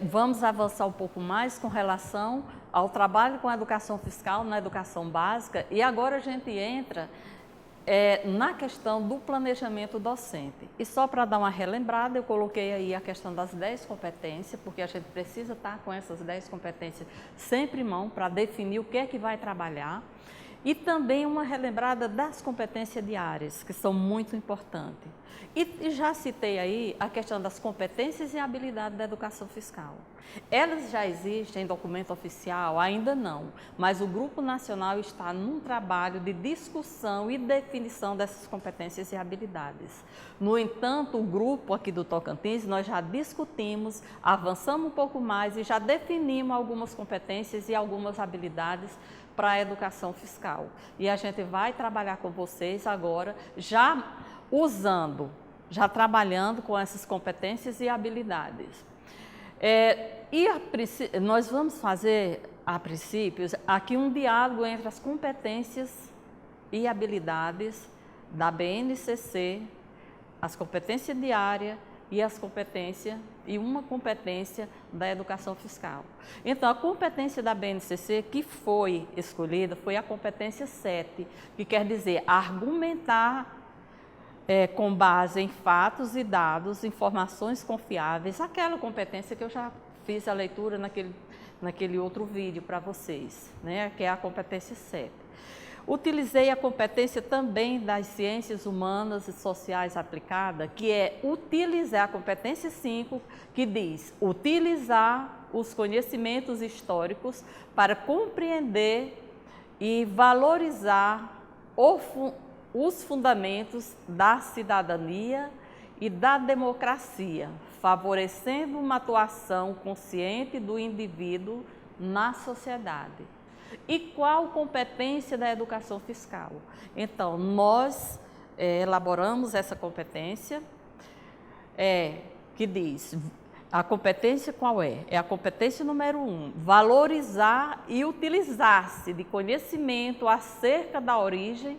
Vamos avançar um pouco mais com relação ao trabalho com a educação fiscal na educação básica e agora a gente entra na questão do planejamento docente. E só para dar uma relembrada, eu coloquei aí a questão das 10 competências, porque a gente precisa estar com essas 10 competências sempre em mão para definir o que é que vai trabalhar. E também uma relembrada das competências diárias, que são muito importantes. E já citei aí a questão das competências e habilidades da educação fiscal. Elas já existem em documento oficial? Ainda não, mas o Grupo Nacional está num trabalho de discussão e definição dessas competências e habilidades. No entanto, o grupo aqui do Tocantins, nós já discutimos, avançamos um pouco mais e já definimos algumas competências e algumas habilidades para a educação fiscal. E a gente vai trabalhar com vocês agora, já trabalhando com essas competências e habilidades. Nós vamos fazer, a princípio, aqui um diálogo entre as competências e habilidades da BNCC, as competências diárias e as competências e uma competência da educação fiscal. Então, a competência da BNCC que foi escolhida foi a competência 7, que quer dizer argumentar com base em fatos e dados, informações confiáveis, aquela competência que eu já fiz a leitura naquele outro vídeo para vocês, né, que é a competência 7. Utilizei a competência também das ciências humanas e sociais aplicada, que é utilizar a competência 5, que diz utilizar os conhecimentos históricos para compreender e valorizar os fundamentos da cidadania e da democracia, favorecendo uma atuação consciente do indivíduo na sociedade. E qual competência da educação fiscal? Então, nós elaboramos essa competência, que diz, a competência qual é? É a competência número 1, valorizar e utilizar-se de conhecimento acerca da origem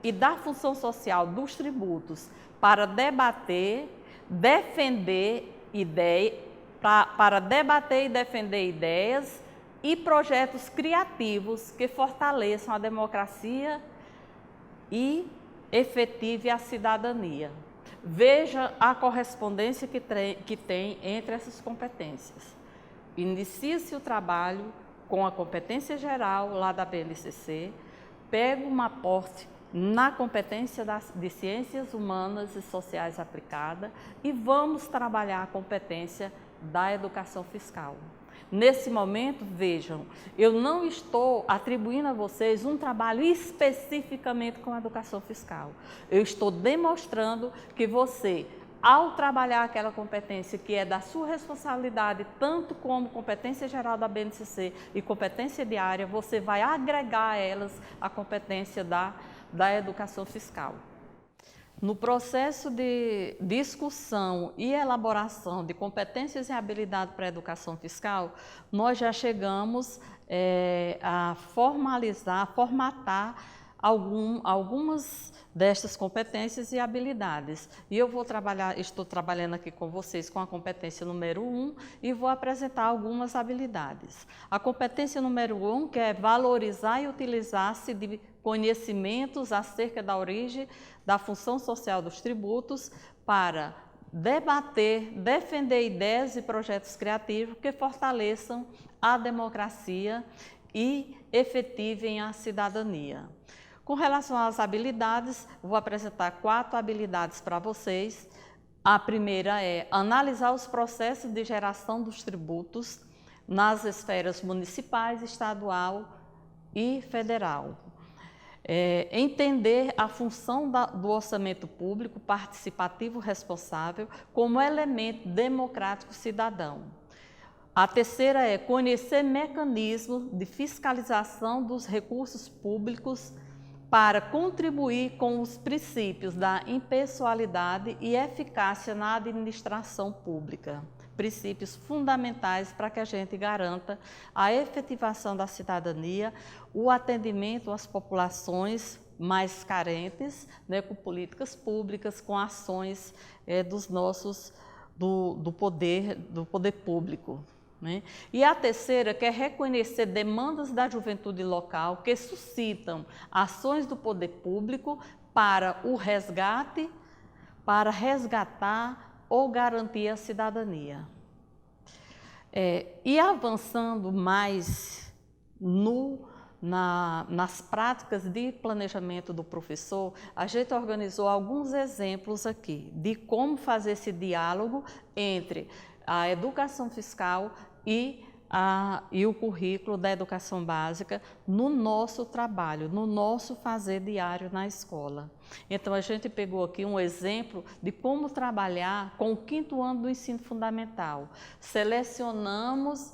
e da função social dos tributos para debater, defender ideias e projetos criativos que fortaleçam a democracia e efetive a cidadania. Veja a correspondência que tem entre essas competências. Inicia-se o trabalho com a competência geral lá da BNCC, pega um aporte na competência de ciências humanas e sociais aplicada e vamos trabalhar a competência da educação fiscal. Nesse momento, vejam, eu não estou atribuindo a vocês um trabalho especificamente com a educação fiscal. Eu estou demonstrando que você, ao trabalhar aquela competência que é da sua responsabilidade, tanto como competência geral da BNCC e competência diária, você vai agregar a elas a competência da educação fiscal. No processo de discussão e elaboração de competências e habilidades para a educação fiscal, nós já chegamos a formatar algumas destas competências e habilidades. E eu estou trabalhando aqui com vocês com a competência número 1 e vou apresentar algumas habilidades. A competência número 1, que é valorizar e utilizar-se de conhecimentos acerca da origem da função social dos tributos para debater, defender ideias e projetos criativos que fortaleçam a democracia e efetivem a cidadania. Com relação às habilidades, vou apresentar 4 habilidades para vocês. A primeira é analisar os processos de geração dos tributos nas esferas municipais, estadual e federal. Entender a função do orçamento público participativo responsável como elemento democrático cidadão. A terceira é conhecer mecanismos de fiscalização dos recursos públicos para contribuir com os princípios da impessoalidade e eficácia na administração pública. Princípios fundamentais para que a gente garanta a efetivação da cidadania, o atendimento às populações mais carentes, né, com políticas públicas, com ações dos nossos do poder público, né? E a terceira, que é reconhecer demandas da juventude local que suscitam ações do poder público para o resgate, para resgatar ou garantir a cidadania. E avançando mais nas práticas de planejamento do professor, a gente organizou alguns exemplos aqui de como fazer esse diálogo entre a educação fiscal e o currículo da educação básica no nosso trabalho, no nosso fazer diário na escola. Então, a gente pegou aqui um exemplo de como trabalhar com o 5º ano do ensino fundamental. Selecionamos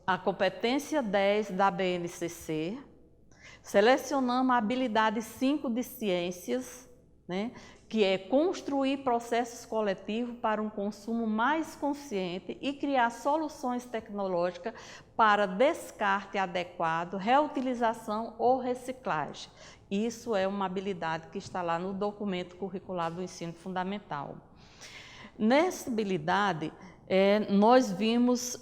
a competência 10 da BNCC, selecionamos a habilidade 5 de ciências, né, que é construir processos coletivos para um consumo mais consciente e criar soluções tecnológicas para descarte adequado, reutilização ou reciclagem. Isso é uma habilidade que está lá no documento curricular do ensino fundamental. Nessa habilidade, nós vimos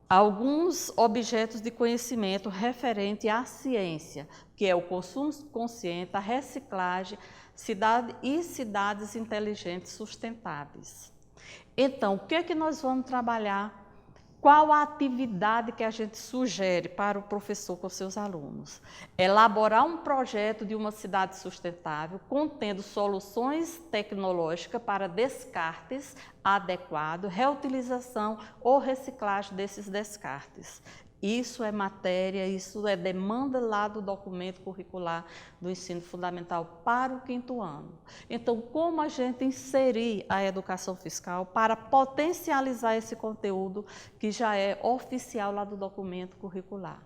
alguns objetos de conhecimento referente à ciência, que é o consumo consciente, a reciclagem, cidades inteligentes sustentáveis. Então, o que é que nós vamos trabalhar? Qual a atividade que a gente sugere para o professor com seus alunos? Elaborar um projeto de uma cidade sustentável, contendo soluções tecnológicas para descartes adequados, reutilização ou reciclagem desses descartes. Isso é matéria, isso é demanda lá do documento curricular do ensino fundamental para o 5º ano. Então, como a gente inserir a educação fiscal para potencializar esse conteúdo que já é oficial lá do documento curricular?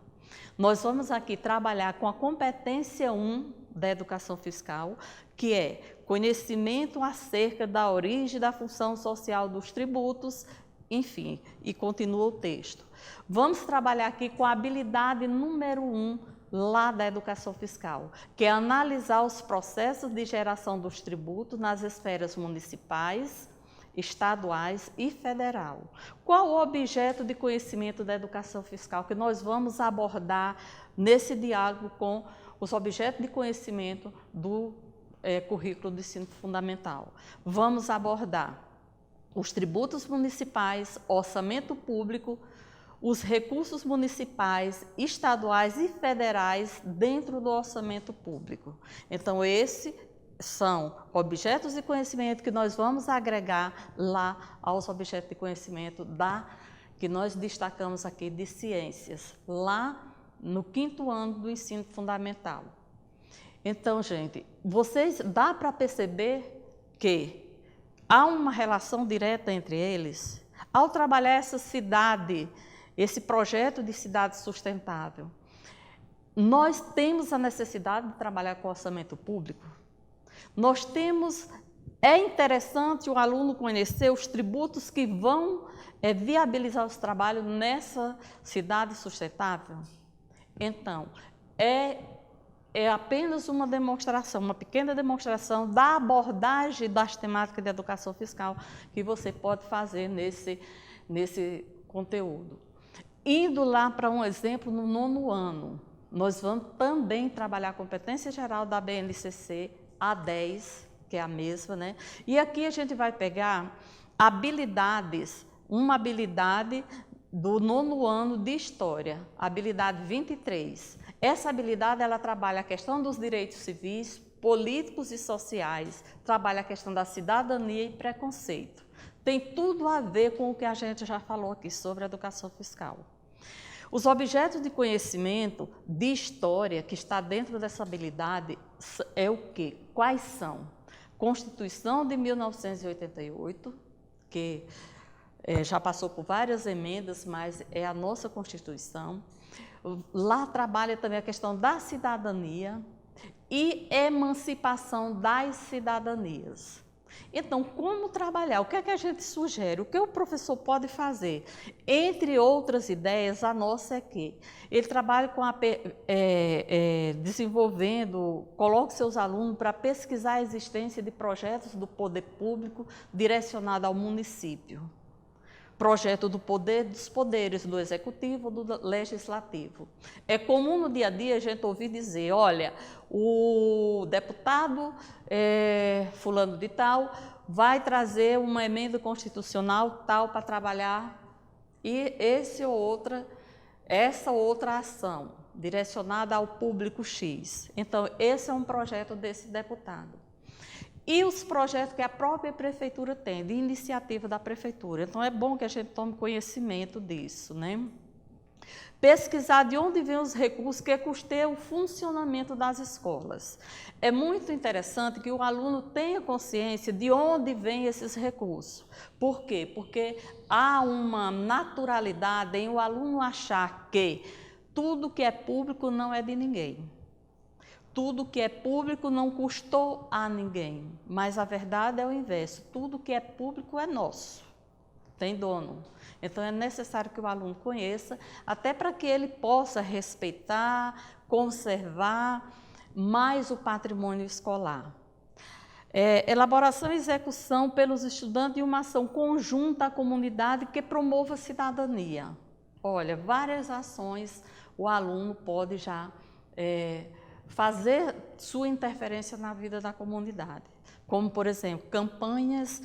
Nós vamos aqui trabalhar com a competência 1 da educação fiscal, que é conhecimento acerca da origem e da função social dos tributos, enfim, e continua o texto. Vamos trabalhar aqui com a habilidade número 1 lá da educação fiscal, que é analisar os processos de geração dos tributos nas esferas municipais, estaduais e federal. Qual o objeto de conhecimento da educação fiscal que nós vamos abordar nesse diálogo com os objetos de conhecimento do currículo do ensino fundamental? Vamos abordar os tributos municipais, orçamento público, os recursos municipais, estaduais e federais dentro do orçamento público. Então, esses são objetos de conhecimento que nós vamos agregar lá aos objetos de conhecimento que nós destacamos aqui de ciências, lá no 5º ano do ensino fundamental. Então, gente, dá para perceber que há uma relação direta entre eles. Ao trabalhar esse projeto de cidade sustentável, nós temos a necessidade de trabalhar com orçamento público. É interessante o aluno conhecer os tributos que vão viabilizar os trabalhos nessa cidade sustentável. Então, é apenas uma demonstração, uma pequena demonstração da abordagem das temáticas de educação fiscal que você pode fazer nesse conteúdo. Indo lá para um exemplo, no 9º ano, nós vamos também trabalhar a competência geral da BNCC A10, que é a mesma, né? E aqui a gente vai pegar habilidades, uma habilidade do 9º ano de História, habilidade 23. Essa habilidade, ela trabalha a questão dos direitos civis, políticos e sociais, trabalha a questão da cidadania e preconceito. Tem tudo a ver com o que a gente já falou aqui sobre a educação fiscal. Os objetos de conhecimento de história que está dentro dessa habilidade é o quê? Quais são? Constituição de 1988, que já passou por várias emendas, mas é a nossa Constituição. Lá trabalha também a questão da cidadania e emancipação das cidadanias. Então, como trabalhar? O que é que a gente sugere? O que o professor pode fazer? Entre outras ideias, a nossa é que ele trabalhe com desenvolvendo, coloque seus alunos para pesquisar a existência de projetos do poder público direcionado ao município. Projeto dos poderes, do executivo, do legislativo. É comum no dia a dia a gente ouvir dizer, olha, o deputado fulano de tal vai trazer uma emenda constitucional tal para trabalhar e essa outra ação direcionada ao público X. Então, esse é um projeto desse deputado. E os projetos que a própria prefeitura tem, de iniciativa da prefeitura. Então, é bom que a gente tome conhecimento disso, né? Pesquisar de onde vêm os recursos que custeiam o funcionamento das escolas. É muito interessante que o aluno tenha consciência de onde vêm esses recursos. Por quê? Porque há uma naturalidade em o aluno achar que tudo que é público não é de ninguém. Tudo que é público não custou a ninguém, mas a verdade é o inverso, tudo que é público é nosso, tem dono. Então é necessário que o aluno conheça, até para que ele possa respeitar, conservar mais o patrimônio escolar. Elaboração e execução pelos estudantes de uma ação conjunta à comunidade que promova a cidadania. Olha, várias ações o aluno pode já fazer sua interferência na vida da comunidade, como, por exemplo, campanhas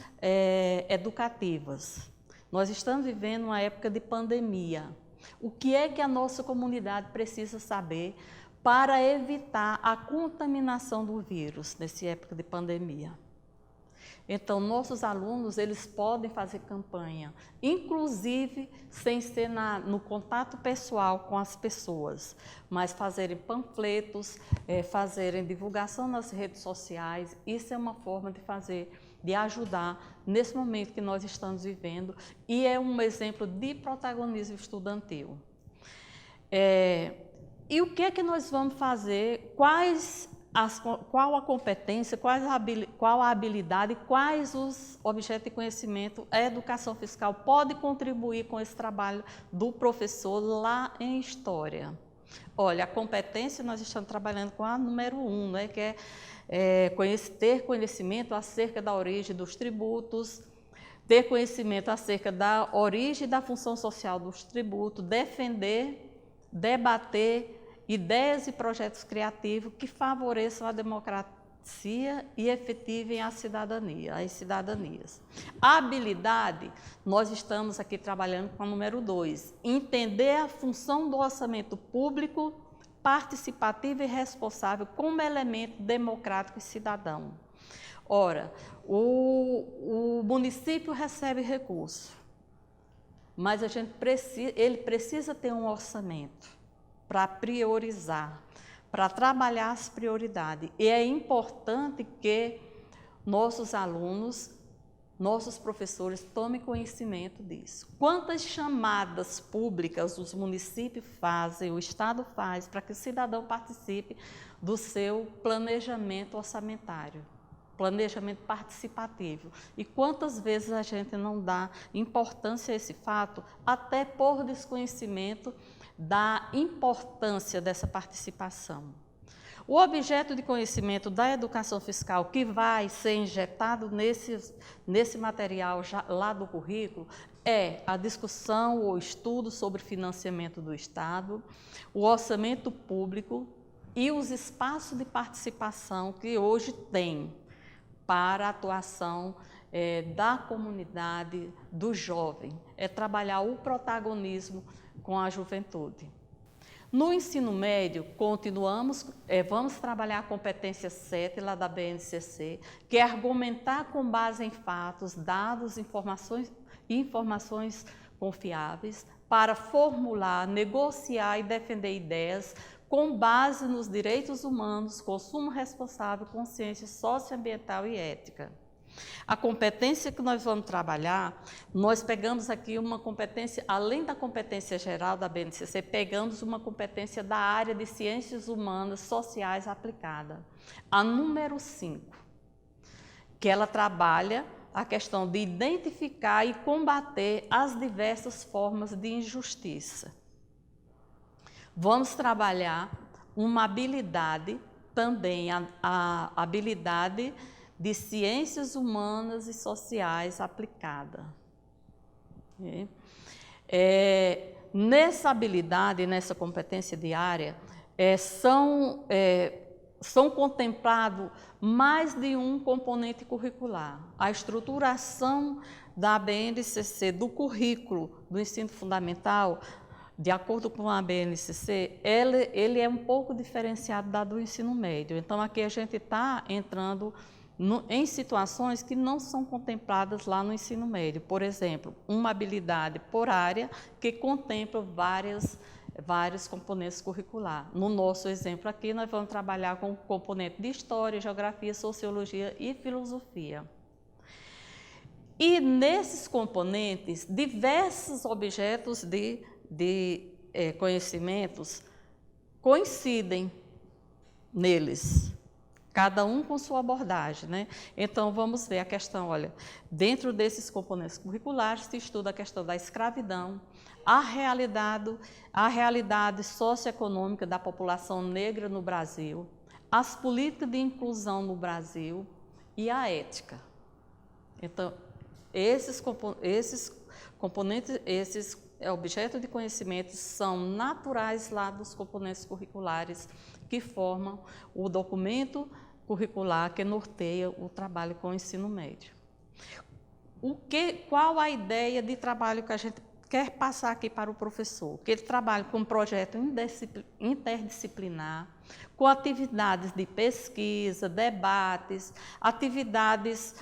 educativas. Nós estamos vivendo uma época de pandemia. O que é que a nossa comunidade precisa saber para evitar a contaminação do vírus nessa época de pandemia? Então, nossos alunos, eles podem fazer campanha, inclusive sem ser no contato pessoal com as pessoas, mas fazerem panfletos, fazerem divulgação nas redes sociais. Isso é uma forma de ajudar nesse momento que nós estamos vivendo e é um exemplo de protagonismo estudantil. E o que é que nós vamos fazer? Qual a competência, qual a habilidade, quais os objetos de conhecimento a educação fiscal pode contribuir com esse trabalho do professor lá em História? Olha, a competência nós estamos trabalhando com a número 1, né, que ter conhecimento acerca da origem dos tributos, ter conhecimento acerca da origem e da função social dos tributos, defender, debater ideias e projetos criativos que favoreçam a democracia e efetivem as cidadanias. A habilidade, nós estamos aqui trabalhando com a número 2, entender a função do orçamento público, participativo e responsável como elemento democrático e cidadão. Ora, o município recebe recurso, mas ele precisa ter um orçamento para priorizar, para trabalhar as prioridades. E é importante que nossos alunos, nossos professores tomem conhecimento disso. Quantas chamadas públicas os municípios fazem, o Estado faz, para que o cidadão participe do seu planejamento orçamentário, planejamento participativo. E quantas vezes a gente não dá importância a esse fato, até por desconhecimento da importância dessa participação. O objeto de conhecimento da educação fiscal que vai ser injetado nesse material lá do currículo é a discussão ou estudo sobre financiamento do Estado, o orçamento público e os espaços de participação que hoje tem para a atuação da comunidade, do jovem, é trabalhar o protagonismo com a juventude. No ensino médio, vamos trabalhar a competência 7 lá da BNCC, que é argumentar com base em fatos, dados, informações confiáveis, para formular, negociar e defender ideias com base nos direitos humanos, consumo responsável, consciência socioambiental e ética. A competência que nós vamos trabalhar, nós pegamos aqui uma competência, além da competência geral da BNCC, pegamos uma competência da área de ciências humanas sociais aplicada, a número 5. que ela trabalha a questão de identificar e combater as diversas formas de injustiça. Vamos trabalhar uma habilidade também, a habilidade de ciências humanas e sociais aplicada. Nessa habilidade, nessa competência diária, são contemplados mais de um componente curricular. A estruturação da BNCC, do currículo do ensino fundamental, de acordo com a BNCC, ele é um pouco diferenciado da do ensino médio. Então, aqui a gente está entrando em situações que não são contempladas lá no ensino médio. Por exemplo, uma habilidade por área que contempla vários componentes curriculares. No nosso exemplo aqui, nós vamos trabalhar com o componente de História, Geografia, Sociologia e Filosofia. E nesses componentes, diversos objetos de conhecimentos coincidem neles, cada um com sua abordagem, né? Então, vamos ver a questão, olha, dentro desses componentes curriculares se estuda a questão da escravidão, a realidade socioeconômica da população negra no Brasil, as políticas de inclusão no Brasil e a ética. Então, esses componentes, esses objetos de conhecimento são naturais lá dos componentes curriculares que formam o documento curricular que norteia o trabalho com o ensino médio. Qual a ideia de trabalho que a gente quer passar aqui para o professor? Que ele trabalhe com um projeto interdisciplinar, com atividades de pesquisa, debates, atividades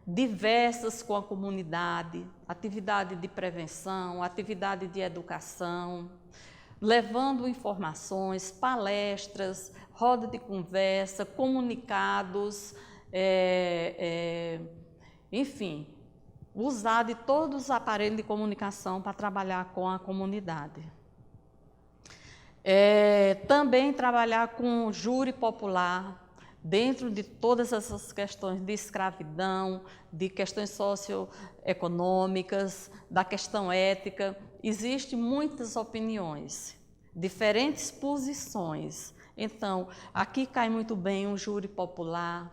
diversas com a comunidade, atividade de prevenção, atividade de educação, levando informações, palestras, roda de conversa, comunicados, enfim, usar de todos os aparelhos de comunicação para trabalhar com a comunidade. Também trabalhar com júri popular, dentro de todas essas questões de escravidão, de questões socioeconômicas, da questão ética, existem muitas opiniões, diferentes posições. Então, aqui cai muito bem um júri popular,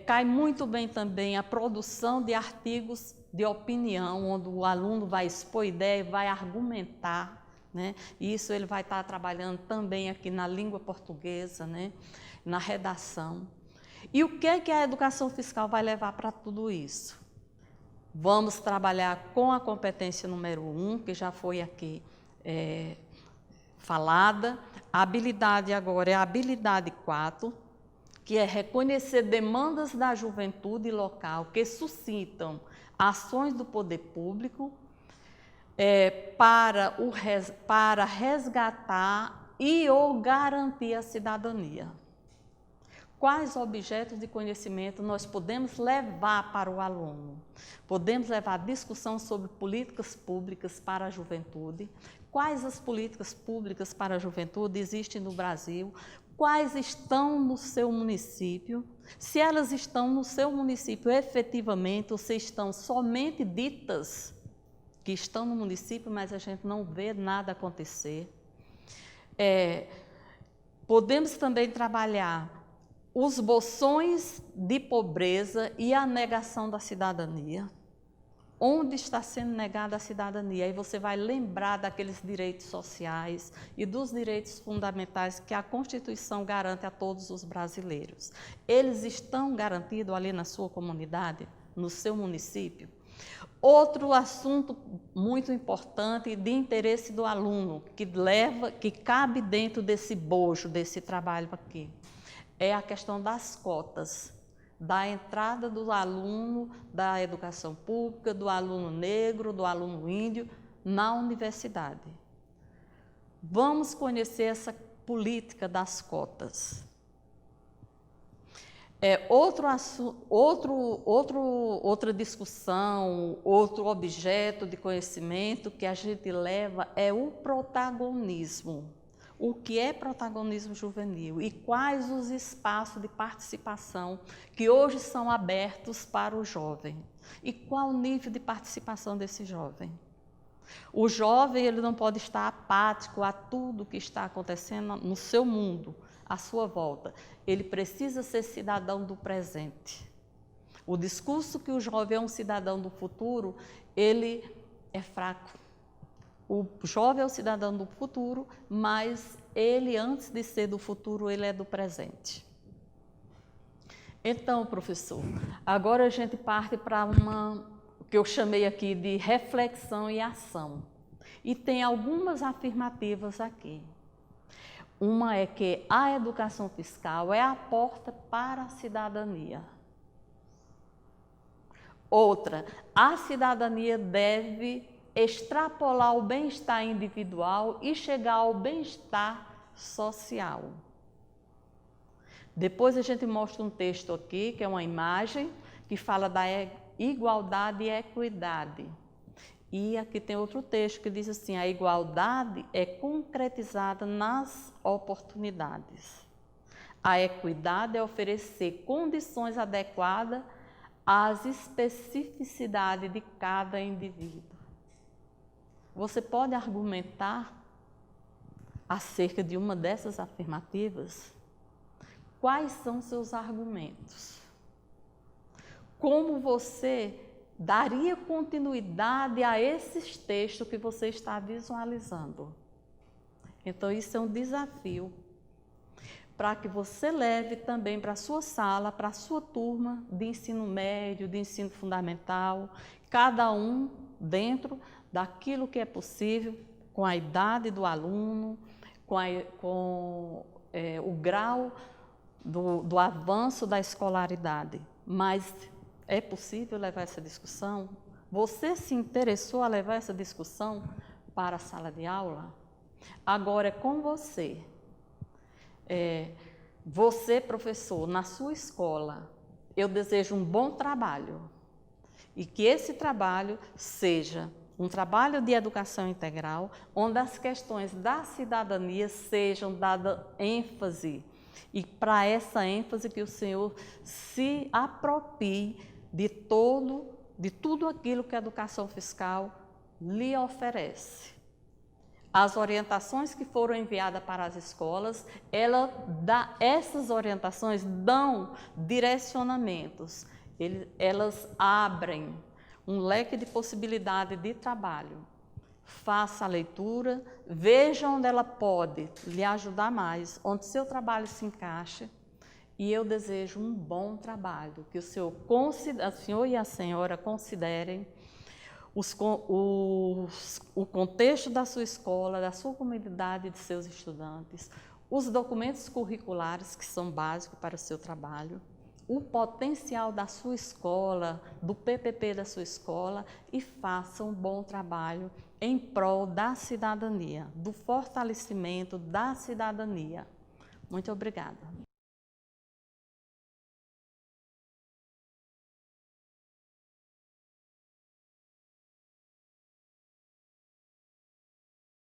cai muito bem também a produção de artigos de opinião, onde o aluno vai expor ideia e vai argumentar, né? E isso ele vai estar trabalhando também aqui na língua portuguesa, né? Na redação. E o que a educação fiscal vai levar para tudo isso? Vamos trabalhar com a competência número 1, que já foi aqui falada. A habilidade agora é a habilidade 4, que é reconhecer demandas da juventude local que suscitam ações do poder público para resgatar ou garantir a cidadania. Quais objetos de conhecimento nós podemos levar para o aluno? Podemos levar discussão sobre políticas públicas para a juventude. Quais as políticas públicas para a juventude existem no Brasil? Quais estão no seu município? Se elas estão no seu município efetivamente, ou se estão somente ditas que estão no município, mas a gente não vê nada acontecer. Podemos também trabalhar os bolsões de pobreza e a negação da cidadania. Onde está sendo negada a cidadania? Aí você vai lembrar daqueles direitos sociais e dos direitos fundamentais que a Constituição garante a todos os brasileiros. Eles estão garantidos ali na sua comunidade, no seu município? Outro assunto muito importante de interesse do aluno, que cabe dentro desse bojo, desse trabalho aqui, é a questão das cotas, da entrada do aluno da educação pública, do aluno negro, do aluno índio na universidade. Vamos conhecer essa política das cotas. Outra discussão, outro objeto de conhecimento que a gente leva é o protagonismo. o que é protagonismo juvenil e quais os espaços de participação que hoje são abertos para o jovem e qual o nível de participação desse jovem. O jovem, ele não pode estar apático a tudo que está acontecendo no seu mundo, à sua volta. Ele precisa ser cidadão do presente. O discurso que o jovem é um cidadão do futuro, ele é fraco. O jovem é o cidadão do futuro, mas ele, antes de ser do futuro, ele é do presente. Então, professor, agora a gente parte para uma que eu chamei aqui de reflexão e ação. E tem algumas afirmativas aqui. Uma é que a educação fiscal é a porta para a cidadania. Outra, a cidadania deve extrapolar o bem-estar individual e chegar ao bem-estar social. Depois a gente mostra um texto aqui, que é uma imagem, que fala da igualdade e equidade. E aqui tem outro texto que diz assim: a igualdade é concretizada nas oportunidades. A equidade é oferecer condições adequadas às especificidades de cada indivíduo. Você pode argumentar acerca de uma dessas afirmativas? Quais são seus argumentos? Como você daria continuidade a esses textos que você está visualizando? Então, isso é um desafio para que você leve também para a sua sala, para a sua turma de ensino médio, de ensino fundamental, cada um dentro daquilo que é possível, com a idade do aluno, com o grau do avanço da escolaridade. Mas é possível levar essa discussão? Você se interessou a levar essa discussão para a sala de aula? Agora é com você. Você, professor, na sua escola, eu desejo um bom trabalho e que esse trabalho seja um trabalho de educação integral, onde as questões da cidadania sejam dadas ênfase. E para essa ênfase que o senhor se aproprie de tudo aquilo que a educação fiscal lhe oferece. As orientações que foram enviadas para as escolas, essas orientações dão direcionamentos, elas abrem um leque de possibilidade de trabalho. Faça a leitura, veja onde ela pode lhe ajudar mais, onde seu trabalho se encaixa, e eu desejo um bom trabalho, que o senhor e a senhora considerem o contexto da sua escola, da sua comunidade, de seus estudantes, os documentos curriculares que são básicos para o seu trabalho, o potencial da sua escola, do PPP da sua escola, e faça um bom trabalho em prol da cidadania, do fortalecimento da cidadania. Muito obrigada.